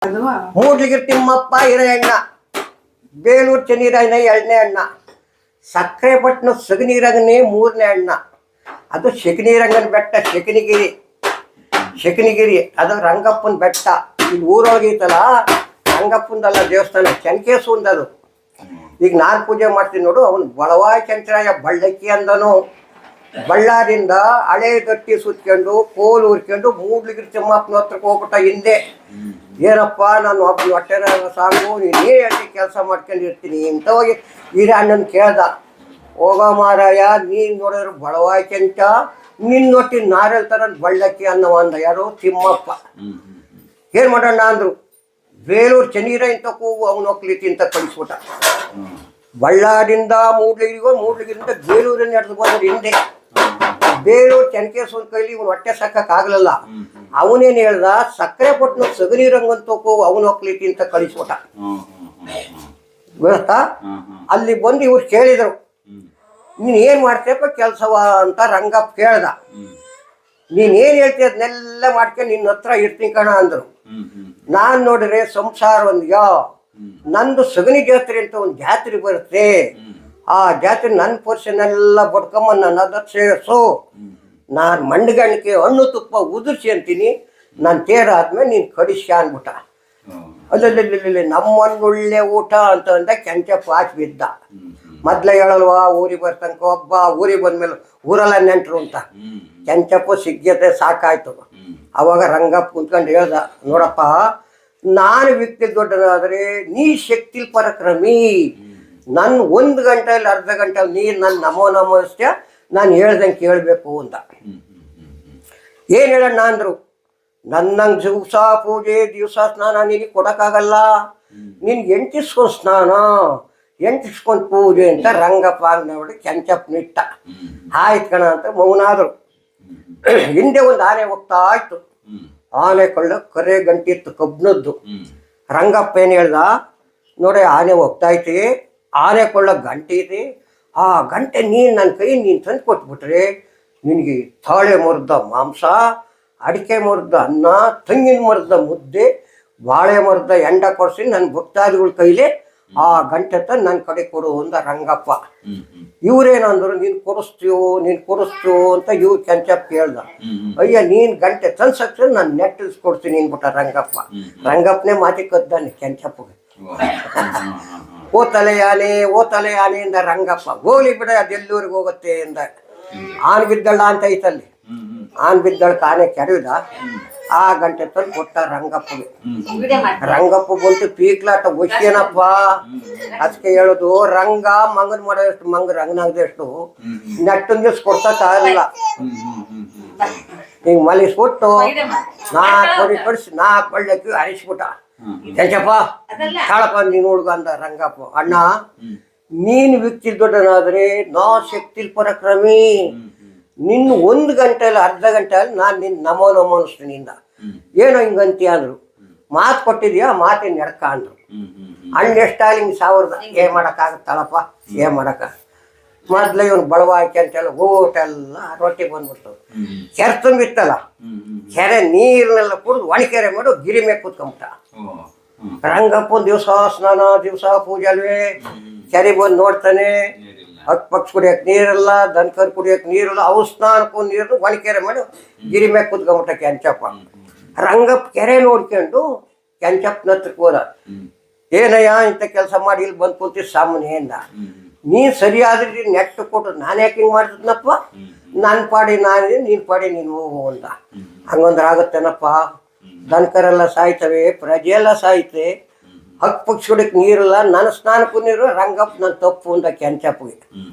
ಮೂಡ್ಲಿಗಿರ್ ತಿಮ್ಮಪ್ಪ ಹಿರಣ್ಣ, ಬೇಲೂರು ಚೆನ್ನೀರಣ್ಣ ಎರಡನೇ ಅಣ್ಣ, ಸಕ್ಕರೆಪಟ್ಟಣ ಸಗನಿರಂಗನೇ ಮೂರನೇ ಅಣ್ಣ. ಅದು ಶಕನಿರಂಗನ ಬೆಟ್ಟ, ಶಕನಿಗಿರಿ ಅದು ರಂಗಪ್ಪನ ಬೆಟ್ಟ. ಇಲ್ಲಿ ಊರೊಳಗೈತಲ್ಲ, ರಂಗಪ್ಪಂದಲ್ಲ ದೇವಸ್ಥಾನ, ಚೆನ್ಕೇಶ್ವರದದು. ಈಗ ನಾನು ಪೂಜೆ ಮಾಡ್ತೀನಿ ನೋಡು, ಅವನು ಬಳವಾಯಿ ಚಂಚರಾಯ ಬಳ್ಳಕ್ಕಿ ಅಂದನು. ಬಳ್ಳಾರಿಂದ ಹಳೆ ಗಟ್ಟಿ ಸುತ್ಕೊಂಡು ಕೋಲು ಉರ್ಕೊಂಡು ಮೂಡ್ಲಿಗಿರ್ ತಿಮ್ಮಪ್ಪನ ಹತ್ರಕ್ಕೆ ಹೋಗ್ಬಿಟ್ಟ. ಹಿಂದೆ ಏನಪ್ಪ ನಾನು ಒಬ್ಬ ಹೊಟ್ಟೆನ ಸಾಕು, ನೀನೇ ಹೇಳ್ತಿ ಕೆಲಸ ಮಾಡ್ಕೊಂಡಿರ್ತೀನಿ ಅಂತ ಹೋಗಿ ಹಿರಣ್ಣನ ಕೇಳ್ದ. ಹೋಗೋ ಮಾರಾಯ, ನೀನು ನೋಡಿದ್ರು ಬಳವಾಯಿ ಚಂಚ, ನಿನ್ನ ಒಟ್ಟಿನ ನಾರೆಲ್ ಥರ ಬಳ್ಳಕ್ಕಿ ಅನ್ನೋ ಅಂದ. ಯಾರು? ತಿಮ್ಮಪ್ಪ. ಏನು ಮಾಡೋಣ ಅಂದರು. ಬೇಲೂರು ಚೆನ್ನೀರ ಇಂತ ಕೂಗು, ಅವನು ಹೋಗ್ಲಿಕ್ಕೆ ಅಂತ ಕಳಿಸ್ಬಿಟ್ಟ. ಬಳ್ಳಾರಿಂದ ಮೂಡ್ಲಿಗಿರಿಂದ ಬೇಲೂರಿನ ನಡೆದು ಬಂದ್ರೆ ಹಿಂದೆ. ಬೇಲೂರು ಚೆನ್ನಕೇಶ್ವರ ಕೈಲಿ ಇವನು ಹೊಟ್ಟೆ ಸಾಕಾಗಲಿಲ್ಲ. ಅವನೇನು ಹೇಳ್ದ, ಸಕ್ಕರೆಪಟ್ಟಣ ಸಗನಿರಂಗಂತ ಹೋಗು, ಅವನು ಹೋಗ್ಲಿಕ್ಕೆ ಅಂತ ಕಳಿಸ್ಬಿಟ್ಟ. ಗೊತ್ತಾ? ಅಲ್ಲಿ ಬಂದು ಇವ್ರು ಕೇಳಿದರು, ನೀನು ಏನು ಮಾಡ್ತೀಯಪ್ಪ ಕೆಲಸವ ಅಂತ ರಂಗಪ್ಪ ಕೇಳ್ದ. ನೀನೇನು ಹೇಳ್ತೀಯ ಅದನ್ನೆಲ್ಲ ಮಾಡ್ಕೊಂಡು ನಿನ್ನ ಹತ್ರ ಇರ್ತೀನಿ ಕಣ ಅಂದರು. ನಾನು ನೋಡಿದ್ರೆ ಸಂಸಾರ ಒಂದ್ಯೋ, ನಂದು ಸಗಣಿ ಜಾತ್ರೆ ಅಂತ ಒಂದು ಜಾತ್ರೆ ಬರುತ್ತೆ. ಆ ಜಾತ್ರೆ ನನ್ನ ಪೋರ್ಷನ್ನೆಲ್ಲ ಬಡ್ಕೊಂಬ ನನ್ನ ಅದ ಸೇರಿಸು. ನಾನು ಮಂಡಗಣಿಕೆ ಹಣ್ಣು ತುಪ್ಪ ಉದುರಿಸಿ ಅಂತೀನಿ, ನಾನು ತೇರಾದ್ಮೇಲೆ ನೀನು ಕಡಿಸ್ಯ ಅಂದ್ಬಿಟ್ಟ. ಅಲ್ಲಲ್ಲಿ ನಮ್ಮನ್ನು ಒಳ್ಳೆ ಊಟ ಅಂತ ಅಂದ. ಕೆಂಚಪ್ಪ ಆಚೆ ಬಿದ್ದ. ಮೊದ್ಲ ಹೇಳಲ್ವಾ, ಊರಿಗೆ ಬರ್ತನಕ ಒಬ್ಬ, ಊರಿಗೆ ಬಂದ್ಮೇಲೆ ಊರೆಲ್ಲ ನೆಂಟರು ಅಂತ. ಕೆಂಚಪ್ಪ ಸಿಗ್ಗತೆ ಸಾಕಾಯ್ತು. ಅವಾಗ ರಂಗಪ್ಪ ಕುಂತ್ಕೊಂಡು ಹೇಳ್ದ, ನೋಡಪ್ಪ, ನಾನು ವ್ಯಕ್ತಿ ದೊಡ್ಡದಾದರೆ ನೀ ಶಕ್ತಿ ಪರಾಕ್ರಮಿ. ನನ್ನ 1 ಗಂಟೆಯಲ್ಲಿ ಅರ್ಧ ಗಂಟೆ ನೀರು ನನ್ನ ನಮೋ ಅಷ್ಟೇ, ನಾನು ಹೇಳ್ದಂಗೆ ಕೇಳಬೇಕು ಅಂತ. ಏನು ಹೇಳಣ್ಣ ಅಂದರು. ನನ್ನಂಗೆ ದಿವಸ ಪೂಜೆ ದಿವಸ ಸ್ನಾನ ನಿನಗೆ ಕೊಡೋಕ್ಕಾಗಲ್ಲ, ನಿನ್ಗೆ ಎಂಟಿಸ್ಕೊಂಡು ಸ್ನಾನ, ಎಂಟಿಸ್ಕೊಂಡು ಪೂಜೆ ಅಂತ ರಂಗಪ್ಪ ನೋಡಿ ಕೆಂಚಪ್ಪನಿಟ್ಟ. ಆಯ್ತು ಕಣ ಅಂತ ಮೌನಾದರು. ಹಿಂದೆ ಒಂದು ಆನೆ ಹೋಗ್ತಾ ಇತ್ತು. ಆನೆ ಕೊಳ್ಳ ಕರೆ ಗಂಟೆ ಇತ್ತು ಕಬ್ಬಿಣದ್ದು. ರಂಗಪ್ಪ ಏನು ಹೇಳ್ದ, ನೋಡಿ ಆನೆ ಹೋಗ್ತಾ ಐತಿ, ಆನೆ ಕೊಳ್ಳ ಗಂಟೆ ಐತಿ, ಆ ಗಂಟೆ ನೀನು ನನ್ನ ಕೈ ನೀನು ತಂದು ಕೊಟ್ಬಿಟ್ರೆ ನಿನಗೆ ತಾಳೆ ಮರದ ಮಾಂಸ, ಅಡಿಕೆ ಮರದ ಅನ್ನ, ತೆಂಗಿನ ಮರದ ಮುದ್ದೆ, ಬಾಳೆ ಮರದ ಎಂಡ ಕೊಡಿಸಿ ನನ್ನ ಭಕ್ತಾದಿಗಳ ಕೈಲಿ ಆ ಗಂಟೆ ತಂದು ನನ್ನ ಕಡೆ ಕೊಡು ಅಂದ ರಂಗಪ್ಪ. ಇವ್ರೇನಂದ್ರು, ನೀನು ಕೊಡಿಸ್ತೀಯೋ ಅಂತ ಇವ್ರು ಕೆಂಚಪ್ಪ ಕೇಳ್ದ. ಅಯ್ಯ, ನೀನು ಗಂಟೆ ತಂದು ನಾನು ನೆಟ್ಟಿಸ್ಕೊಡ್ತೀನಿ ಅಂದ್ಬಿಟ್ಟ ರಂಗಪ್ಪ. ರಂಗಪ್ಪನೇ ಮಾತಿ ಕದ್ದಾನೆ ಕೆಂಚಪ್ಪಗೆ. ಓ ತಲೆ ಆನೆ ಅಂದ ರಂಗಪ್ಪ. ಹೋಗ್ಲಿ ಬಿಡ, ಅದೆಲ್ಲೂರಿಗೆ ಹೋಗುತ್ತೆ ಅಂದ. ಆನೆ ಬಿದ್ದಳ ಅಂತ ಐತಲ್ಲಿ, ಆನೆ ಬಿದ್ದಳಕ್ಕೆ ಆನೆ ಕೆಡವಿದ. ಆ ಗಂಟೆ ತಂದು ಕೊಟ್ಟ ರಂಗಪ್ಪಗೆ. ರಂಗಪ್ಪ ಬಂತು ಪೀಕ್ಲಾಟ, ಗೊತ್ತೇನಪ್ಪ ಅದಕ್ಕೆ ಹೇಳೋದು, ರಂಗ ಮಂಗನ್ ಮಾಡೋದಷ್ಟು ಮಂಗ ರಂಗನಾಗದಷ್ಟು ನೆಟ್ಟನ್ ದಿವ್ಸ ಕೊಡ್ಸಕ್ಕಾಗಲ್ಲ. ಹಿಂಗೆ ಮಲಿಸ್ಬಿಟ್ಟು 4 ಕೊಡಿ ಕಡಿಸಿ 4 ಬಳ್ಳಕ್ಕಿ ಅರಿಸ್ಬಿಟ್ಟ. ಕೆಂಚಪ್ಪ ತಾಳಪ್ಪ ನೀನು ಹುಡುಗ ಅಂದ ರಂಗಪ್ಪ. ಅಣ್ಣ, ನೀನು ವ್ಯಕ್ತಿ ದೊಡ್ಡನಾದ್ರೆ ನಾ ಶಕ್ತಿ ಪರಾಕ್ರಮಿ. ನಿನ್ನ 1 ಗಂಟೆಯಲ್ಲಿ ಅರ್ಧ ಗಂಟೆಯಲ್ಲಿ ನಾನು ನಿನ್ನ ನಮೋ ಅನಿಸ್ತೀನಿ ಇಂದ. ಏನೋ ಹಿಂಗಂತೀಯ ಅಂದರು. ಮಾತು ಕೊಟ್ಟಿದ್ಯಾ, ಮಾತಿನ ನಡ್ಕ ಅಂದರು. ಹಣ್ಣು ಎಷ್ಟಾಗಲಿ ಹಿಂಗೆ 1000 ಏನು ಮಾಡೋಕ್ಕಾಗತ್ತಳಪ್ಪ, ಏನು ಮಾಡೋಕ್ಕ. ಮೊದಲೇ ಇವನು ಬಳವಾಯ್ಕೆ ಅಂತೆಲ್ಲ ಊಟೆಲ್ಲ ರೊಟ್ಟಿ ಬಂದ್ಬಿಡ್ತು. ಕೆರೆ ತುಂಬಿತ್ತಲ್ಲ, ಕೆರೆ ನೀರನ್ನೆಲ್ಲ ಕುಡಿದು ಒಣಕೆರೆ ಮಾಡು ಗಿರಿ ಮೇಲೆ ಕೂತ್ಕೊಂಬಿಟ್ಟ. ರಂಗಪ್ಪನ ದಿವಸ ಸ್ನಾನ, ದಿವಸ ಪೂಜೆ ಅಲ್ವೇ. ಕೆರೆ ಬಂದು ನೋಡ್ತಾನೆ, ಹತ್ತು ಪಕ್ಷ ಕುಡಿಯೋಕೆ ನೀರಿಲ್ಲ, ದನಕರು ಕುಡಿಯೋಕೆ ನೀರಿಲ್ಲ, ಅವು ಸ್ನಾನಕ್ಕೂ ನೀರು ಒಣಕೆರೆ ಮಾಡಿ ಗಿರಿ ಮೇಲೆ ಕೂತ್ಕೊಂಬಿಟ್ಟ ಕೆಂಚಪ್ಪ. ರಂಗಪ್ಪ ಕೆರೆ ನೋಡ್ಕೊಂಡು ಕೆಂಚಪ್ಪನ ಹತ್ರಕ್ಕೆ ಹೋದ. ಏನಯ್ಯ ಇಂಥ ಕೆಲಸ ಮಾಡಿ ಇಲ್ಲಿ ಬಂದು ಕೂತಿ ಸಾಮಾನ್ಯ ಅಂದ. ನೀನು ಸರಿಯಾದ್ರೆ ನೆಟ್ಟು ಕೊಟ್ಟು ನಾನು ಯಾಕೆ ಹಿಂಗೆ ಮಾಡ್ತಿದ್ನಪ್ಪ, ನನ್ನ ಪಾಡಿ ನಾನೇ, ನೀನು ಪಾಡಿ ನೀನು ಹೋಗು ಅಂತ. ಹಂಗಂದ್ರೆ ಆಗುತ್ತೇನಪ್ಪ, ದನಕರೆಲ್ಲ ಸಾಯ್ತವೆ, ಪ್ರಜೆ ಎಲ್ಲ ಸಾಯ್ತೆ, ಹತ್ತು ಪಕ್ಷಿ ಹೊಡಕ್ಕೆ ನೀರಿಲ್ಲ, ನನ್ನ ಸ್ನಾನಕ್ಕೂ ನೀರು. ರಂಗಪ್ಪ ನನ್ನ ತಪ್ಪು ಅಂತ ಕೆಂಚಪ್ಪಗೆ.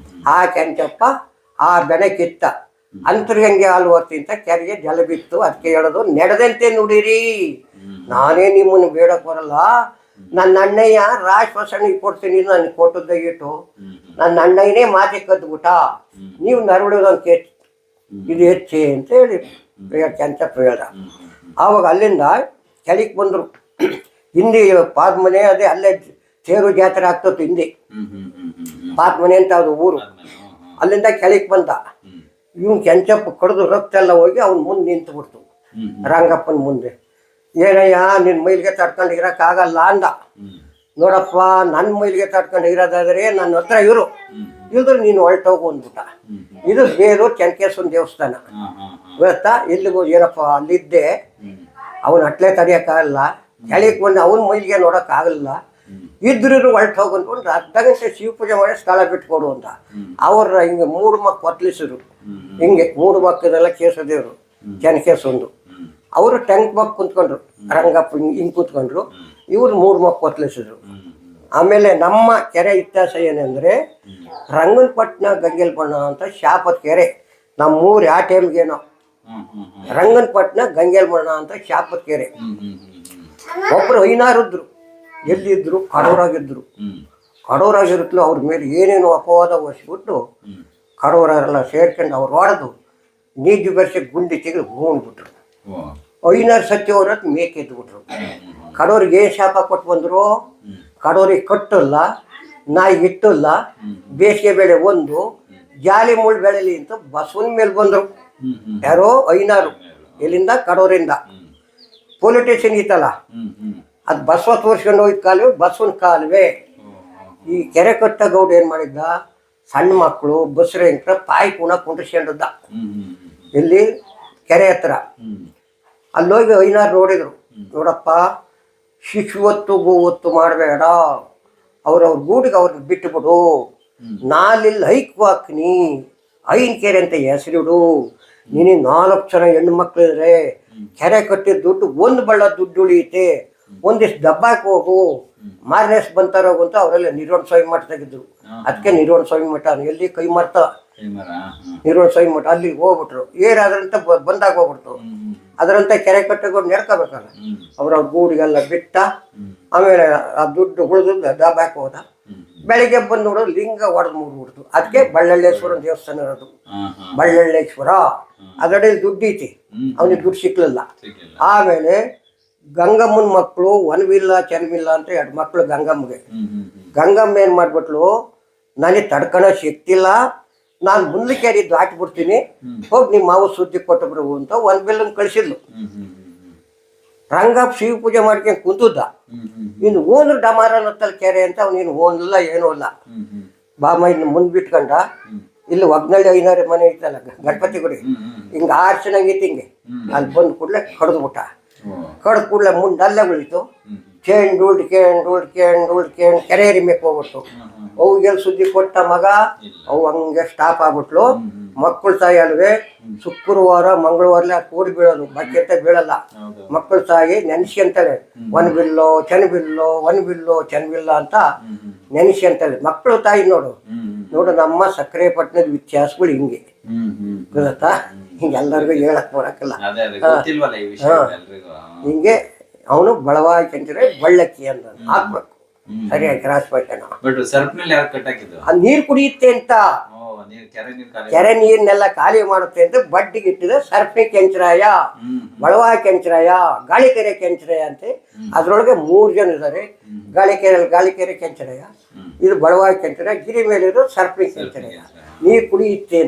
ಆ ಕೆಂಚಪ್ಪ ಆ ಬೆನೆ ಕಿತ್ತ. ಅಂತರ್ಗಂಗೆ ಹಾಲು ಹೊರ್ತಿಂತ ಕೆರೆಗೆ ಜಲ ಬಿತ್ತು. ಅದಕ್ಕೆ ಹೇಳೋದು, ನಡೆದಂತೆ ನುಡಿರಿ. ನಾನೇ ನಿಮ್ಮನ್ನು ಬೇಡಕ್ಕೆ ಬರಲ್ಲ, ನನ್ನ ಅಣ್ಣಯ್ಯ ರಾಜಪಸಣಿಗೆ ಕೊಡ್ತೀನಿ, ನನಗೆ ಕೊಟ್ಟದ್ದಾಗಿಟ್ಟು ನನ್ನ ಅಣ್ಣಯ್ಯನೇ ಮಾತಿ ಕದ್ಬಿಟ್ಟ, ನೀವು ನರಳೋದೊಂದು ಕೆಚ್ಚು, ಇದು ಹೆಚ್ಚೆ ಅಂತ ಹೇಳಿ ಕೆಂಚಪ್ಪ ಹೇಳ್ದ. ಆವಾಗ ಅಲ್ಲಿಂದ ಕೆಳಗೆ ಬಂದರು. ಹಿಂದೆ ಪಾದ್ಮನೆ, ಅದೇ ಅಲ್ಲೇ ತೇರು ಜಾತ್ರೆ ಆಗ್ತತ್ತು ಹಿಂದೆ. ಪಾದ್ಮನೆ ಅಂತ ಅದು ಊರು. ಅಲ್ಲಿಂದ ಕೆಳಗೆ ಬಂದ. ಇವನು ಕೆಂಚಪ್ಪ ಕಡ್ದು ರಕ್ತ ಎಲ್ಲ ಹೋಗಿ ಅವ್ನು ಮುಂದೆ ನಿಂತು ಬಿಡ್ತು ರಂಗಪ್ಪನ ಮುಂದೆ. ಏನಯ್ಯ ನಿನ್ನ ಮೈಲಿಗೆ ತಡ್ಕೊಂಡು ಇರೋಕ್ಕಾಗಲ್ಲ ಅಂದ. ನೋಡಪ್ಪ ನನ್ನ ಮೈಲಿಗೆ ತಡ್ಕೊಂಡು ಇರೋದಾದ್ರೆ ನನ್ನ ಹತ್ರ ಇರು, ಇಲ್ದ್ರೆ ನೀನು ಹೊರಟೋಗು ಅಂದ್ಬಿಟ್ಟ. ಇದು ಬೇಲೂರು ಚೆನ್ನಕೇಶ್ವರ ದೇವಸ್ಥಾನ ಗೊತ್ತಾ. ಎಲ್ಲಿಗೂ ಏನಪ್ಪ ಅಲ್ಲಿದ್ದೆ, ಅವನು ಅಟ್ಲೇ ತಡೆಯೋಕ್ಕಾಗಲ್ಲ, ಕೆಳಗೆ ಬಂದು ಅವನ ಮೈಲಿಗೆ ನೋಡೋಕ್ಕಾಗಲ್ಲ, ಇದ್ರು ಹೊರಟೋಗು ಅಂದ್ಕೊಂಡು ಅರ್ಧ ಗಂಟೆ ಶಿವ ಪೂಜೆ ಮಾಡಿ ಸ್ಥಳ ಬಿಟ್ಕೊಡು ಅಂತ. ಅವ್ರ ಹಿಂಗೆ 3 ಮಕ್ಕ ಕೊತ್ಲಿಸಿದ್ರು. ಹಿಂಗೆ 3 ಮಕ್ಕದೆಲ್ಲ ಕೇಸದೇವರು ಚೆನ್ನಕೇಶ್ವರಂದು. ಅವರು ಟೆಂಕ್ ಮಕ್ಕ ಕುಂತ್ಕೊಂಡ್ರು, ರಂಗಪ್ಪ ಹಿಂಗೆ ಕೂತ್ಕೊಂಡ್ರು. ಇವ್ರು 3 ಮಕ್ಕ ಕೊತ್ಲಿಸಿದ್ರು. ಆಮೇಲೆ ನಮ್ಮ ಕೆರೆ ಇತಿಹಾಸ ಏನಂದರೆ ರಂಗನಪಟ್ಟಣ ಗಂಗೆಲ್ಬಣ್ಣ ಅಂತ ಶಾಪದ ಕೆರೆ. ನಮ್ಮೂರು ಯಾವ ಟೈಮ್ಗೇನೋ ರಂಗನಪಟ್ಟಣ ಗಂಗೆಲ್ಬಣ್ಣ ಅಂತ ಶಾಪದ ಕೆರೆ. ಒಬ್ಬರು ಐನಾರಿದ್ರು, ಎಲ್ಲಿದ್ರು ಕಡೋರಾಗಿದ್ರು. ಕಡೋರಾಗಿರುತ್ತಲೂ ಅವ್ರ ಮೇಲೆ ಏನೇನು ಅಪವಾದ ಹೊರಿಸ್ಬಿಟ್ಟು ಕಡೋರೆಲ್ಲ ಸೇರ್ಕೊಂಡು ಅವ್ರು ಹೊಡೆದು ನೀಜು ಬೆರೆಸಿ ಗುಂಡಿ ತೆಗೆದು ಹೂಣ್ಬಿಟ್ರು. ಐನಾರು ಸತ್ಯವರ ಮೇಕೆ ಎದ್ಬಿಟ್ರು. ಕಡೋರಿಗೆ ಏನು ಶಾಪ ಕೊಟ್ಟು ಬಂದರು, ಕಡೋರಿಗೆ ಕಟ್ಟಲ್ಲ, ನಾಯಿ ಇಟ್ಟಲ್ಲ, ಬೇಸಿಗೆ ಬೆಳೆ ಒಂದು, ಜಾಲಿ ಮುಳ್ಳು ಬೆಳೆಲಿ ಅಂತ ಬಸವನ ಮೇಲೆ ಬಂದರು. ಯಾರೋ ಐನಾರು, ಎಲ್ಲಿಂದ ಕಡೋರಿಂದ. ಪೊಲೀಸ್ ಸ್ಟೇಷನ್ ಇತ್ತಲ್ಲ, ಅದು ಬಸವ ತೋರಿಸ್ಕೊಂಡು ಹೋಗಿದ್ದ ಕಾಲುವೆ ಬಸವನ ಕಾಲುವೆ. ಈ ಕೆರೆ ಕಟ್ಟ ಗೌಡ ಏನು ಮಾಡಿದ್ದ, ಸಣ್ಣ ಮಕ್ಕಳು ಬಸ್ರಂಕ್ರ ಪಾಯಿ ಪುಣ ಕುಂಡ್ರಿಸ್ಕೊಂಡಿದ್ದ ಇಲ್ಲಿ ಕೆರೆ ಹತ್ರ. ಅಲ್ಲೋಗಿ ಐನಾರು ನೋಡಿದ್ರು, ನೋಡಪ್ಪ ಶಿಶು ಹೊತ್ತು ಗೋ ಹೊತ್ತು ಮಾಡಬೇಡ, ಅವ್ರವ್ರ ಗೂಡಿಗೆ ಅವ್ರನ್ನ ಬಿಟ್ಟುಬಿಡು, ನಾಲಿಲ್ಲಿ ಹೈಕು ಹಾಕ್ನಿ, ಐನ್ ಕೆರೆ ಅಂತ ಹೆಸರಿಡು, ನಿನಗೆ 4 ಜನ ಹೆಣ್ಣು ಮಕ್ಕಳಿದ್ರೆ ಕೆರೆ ಕಟ್ಟಿದ ದುಡ್ಡು 1 ಬಳ್ಳ ದುಡ್ಡು ಉಳಿಯುತ್ತೆ, ಒಂದಿಷ್ಟು ದಬ್ಬಾಕ್ ಹೋಗು, ಮಾರನೇಸ್ ಬಂತಾರೋಗು ಅಂತ ಅವರೆಲ್ಲ ನಿರ್ವಹಣ ಸ್ವಾಮಿ ಮಠ ತೆಗೆದ್ರು. ಅದಕ್ಕೆ ನಿರ್ವಹಣ ಸ್ವಾಮಿ ಮಠ ಎಲ್ಲಿ ಕೈ ಮರ್ತ ನಿರ್ವಹಣ ಸ್ವಾಮಿ ಮಠ ಅಲ್ಲಿಗೆ ಹೋಗ್ಬಿಟ್ರು. ಏನಾದ್ರಂತ ಬಂದಾಗ ಹೋಗ್ಬಿಡ್ತು. ಅದರಂತೆ ಕೆರೆ ಕಟ್ಟೆಗೊಂಡು ನಡ್ಕೋಬೇಕಲ್ಲ, ಅವ್ರವ್ರ ಗೂಡಿಗೆಲ್ಲ ಬಿಟ್ಟ. ಆಮೇಲೆ ಆ ದುಡ್ಡು ಉಳಿದು ದಬ್ಬಾಕ್ ಹೋದ. ಬೆಳಿಗ್ಗೆ ಬಂದು ನೋಡೋದು ಲಿಂಗ ಹೊಡೆದು ಮುರಿದ್ಬಿಡ್ತು. ಅದಕ್ಕೆ ಬಳ್ಳಳ್ಳೇಶ್ವರ ದೇವಸ್ಥಾನ ಇರೋದು, ಬಳ್ಳಳ್ಳೇಶ್ವರ. ಅದರಲ್ಲಿ ದುಡ್ಡು ಐತಿ, ಅವನಿಗೆ ದುಡ್ಡು ಸಿಕ್ಲಿಲ್ಲ. ಆಮೇಲೆ ಗಂಗಮ್ಮನ ಮಕ್ಕಳು ಒನವಿಲ್ಲ ಚೆನ್ನವಿಲ್ಲ ಅಂತ 2 ಮಕ್ಕಳು ಗಂಗಮ್ಮಗೆ. ಗಂಗಮ್ಮ ಏನು ಮಾಡ್ಬಿಟ್ಲು, ನನಗೆ ತಡ್ಕೊಳೋ ಶಕ್ತಿ ಇಲ್ಲ, ನಾನು ಮುಂದಕ್ಕೆ ದಾಟ್ಬಿಡ್ತೀನಿ, ಹೋಗಿ ನಿಮ್ಮ ಮಾವು ಸುದ್ದಿ ಕೊಟ್ಟಬ್ರು ಅಂತ ಒನವಿಲ್ಲನ್ನು ಕಳಿಸಿದ್ಲು. ರಂಗಪ್ಪ ಶಿವ ಪೂಜೆ ಮಾಡ್ಕೊಂಡು ಕುಂತುದ್ದ. ಇನ್ನು ಓನು ಡಮಾರನತ್ತಲ್ಲಿ ಕೆರೆ ಅಂತ ಅವನೇನು ಓನಿಲ್ಲ ಏನೂ ಇಲ್ಲ. ಬಾಮ ಇನ್ನು ಮುಂದೆ ಬಿಟ್ಕೊಂಡ. ಇಲ್ಲಿ ಒಗ್ನಳ್ಳಿ ಐನಾರು ಮನೆ ಇತ್ತಲ್ಲ ಗಣಪತಿ ಗುಡಿ, ಹಿಂಗೆ 6 ಚೆನ್ನಾಗಿತ್ತು. ಹಿಂಗೆ ಅಲ್ಲಿ ಬಂದು ಕೂಡಲೇ ಕಡ್ದುಬಿಟ್ಟ. ಕಡ್ದು ಕೂಡಲೇ ಮುಂದೆ ಅಲ್ಲೇ ಉಳಿತು. ಕೇಂಡು ಕೆರೆ ರಿಮೇಕ್ ಹೋಗ್ಬಿಟ್ಟು ಅವುಗೆಲ್ಲ ಸುದ್ದಿ ಕೊಟ್ಟ ಮಗ. ಅವು ಹಂಗೆ ಸ್ಟಾಪ್ ಆಗ್ಬಿಟ್ಲು. ಮಕ್ಕಳು ತಾಯಿ ಅಲ್ವೇ, ಶುಕ್ರವಾರ ಮಂಗಳವಾರಲೇ ಕೂಡಿ ಬೀಳೋದು, ಬಕೆತ್ತೆ ಬೀಳಲ್ಲ. ಮಕ್ಕಳು ತಾಯಿ ನೆನೆಸಿ ಅಂತಾಳೆ, ಒನಬಿಲ್ಲೋ ಚೆನ್ನಬಿಲ್ಲ ಅಂತ ನೆನೆಸಿ ಅಂತಾಳೆ. ಮಕ್ಕಳು ತಾಯಿ ನೋಡು ನಮ್ಮ ಸಕ್ಕರೆ ಪಟ್ಟಣದ ವ್ಯತ್ಯಾಸಗಳು ಹಿಂಗೆ ಗೊತ್ತಾ. ಹಿಂಗೆಲ್ಲರಿಗೂ ಹೇಳಕ್ ಬರಕ್ಕಲ್ಲ. ಹಿಂಗೆ ಅವನು ಬಳವಾಗಿ ಕಂಡ್ರೆ ಬಳ್ಳಕ್ಕಿ ಅಂತ ಹಾಕ್ಬೇಕು, ಸರಿಯಾಗಿ ಕ್ರಾಸ್ ಪಟ್ಟಣ. ನೀರು ಕುಡಿಯುತ್ತೆ ಅಂತ, ಕೆರೆ ನೀರ್ನೆಲ್ಲ ಖಾಲಿ ಮಾಡುತ್ತೆ ಅಂತ ಬಡ್ಡಿಗೆ ಇಟ್ಟಿದೆ. ಸರ್ಪಿ ಕೆಂಚರಾಯ, ಬಳವಾ ಕೆಂಚರಾಯ, ಗಾಳಿಕೆರೆ ಕೆಂಚರಾಯ ಅಂತ. ಅದ್ರೊಳಗೆ 3 ಜನ ಇದ್ದಾರೆ. ಗಾಳಿಕೆರೆ ಕೆಂಚರಾಯ, ಇದು ಬಳವಾ ಕೆಂಚರಾಯ, ಗಿರಿ ಮೇಲಿರೋ ಸರ್ಪಿ ಕೆಂಚರಾಯ. ನೀರು ಕುಡಿಯುತ್ತೆ ಅಂತ